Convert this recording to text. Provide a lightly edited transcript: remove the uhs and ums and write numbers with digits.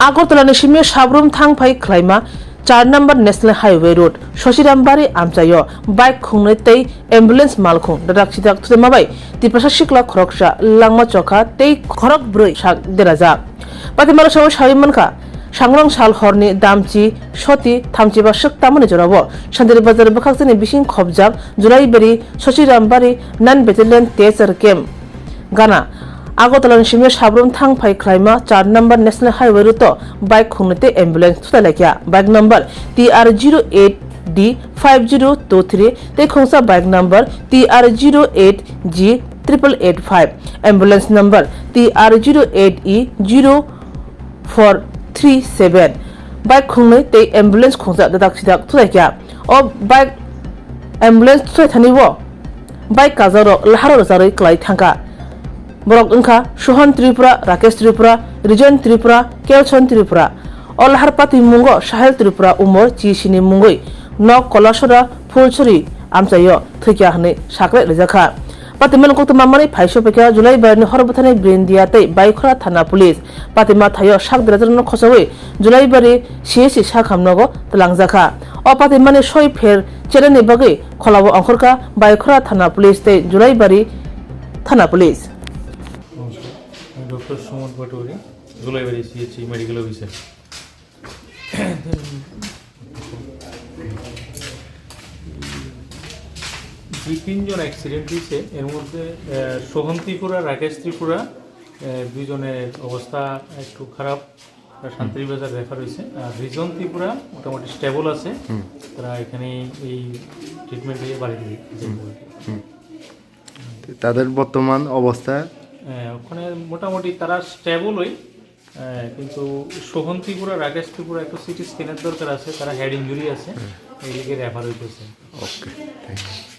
আগরতলা নিশিमे সাবরুম थांफाय खलाइमा 4 number national highway road Sashirambari आमचायो बाइक खुंनै तै एम्बुलेंस मालखुं दादाक सिदाक थुमाबाय तिप्रसा सिखला खरकसा लांमा चखा तै खरकब्रै साक देराजा पातिमाला साव सारिमनखा सांग्रां साल हरनि दामची सती थामचिबा सकतामनि जराव शान्तिरि बाजार बखाकजनि बिसिं खबजाब जुलाइबारि शशिरामबारि नान बेटेलियन तेजर केम्प गाना আগরতলা নিশিমে সাবরুম थांफाय खलाइमा 4 number national highway road bike खुंनते एम्बुलेंस थुलायलाखिया बाइक नम्बर TR08D 5023 ते खोंसा bike number TR08G 8885 ambulance number TR08E 0437 bike खुंनै ते एम्बुलेंस खोंसा दादाक सिदाक थुलायखिया ओ बाइक एम्बुलेंस थुलायथानिबो बाइक काजारो लाहार जारै क्लाय थांका बरक उनखा सुहन त्रिपुरा राकेश त्रिपुरा रिजन त्रिपुरा केलसन त्रिपुरा अलहार पाति मुंगो साहेल त्रिपुरा उमर चिसिनि मुंगै न कलासरा फुलसरी आमचायो थैकिया हनै साकले रेजाखा पातिमान कोतमा माने फाइसो पेका जुलाई बारनि हरबथानि ब्रेन्दिया तै बाइखरा थाना पुलिस पातिमा थायो साक देराजन खसबै जुलाई बारि सिएसि साखामनगो तलांजाखा अ पातिमाने सय फेर चेरेनि बगै खलाबो अंखरका बाइखरा थाना पुलिस तै जुलाई बारि थाना पुलिस डॉक्टर सुमन पटोरी जुलाईबाड़ी सीएचसी मेडिकल ऑफिसर দুই তিনজন অ্যাক্সিডেন্ট হয়েছে এর মধ্যে সোহন ত্রিপুরা রাকেশ ত্রিপুরা দুইজনের অবস্থা একটু খারাপ শান্তির বাজার রেফার হয়েছে আর রিজন ত্রিপুরা মোটামুটি স্টেবল আছে তারা এখানে এই ট্রিটমেন্ট দিয়ে বাড়িতে তাদের বর্তমান অবস্থা ওখানে মোটামুটি তারা স্টেবলই কিন্তু সোহন ত্রিপুরা রাকেশ ত্রিপুরা একটু সিটি স্ক্যানের দরকার আছে তারা হেড ইঞ্জুরি আছে এই লিগে রেফার হইতেছে ওকে থ্যাংক ইউ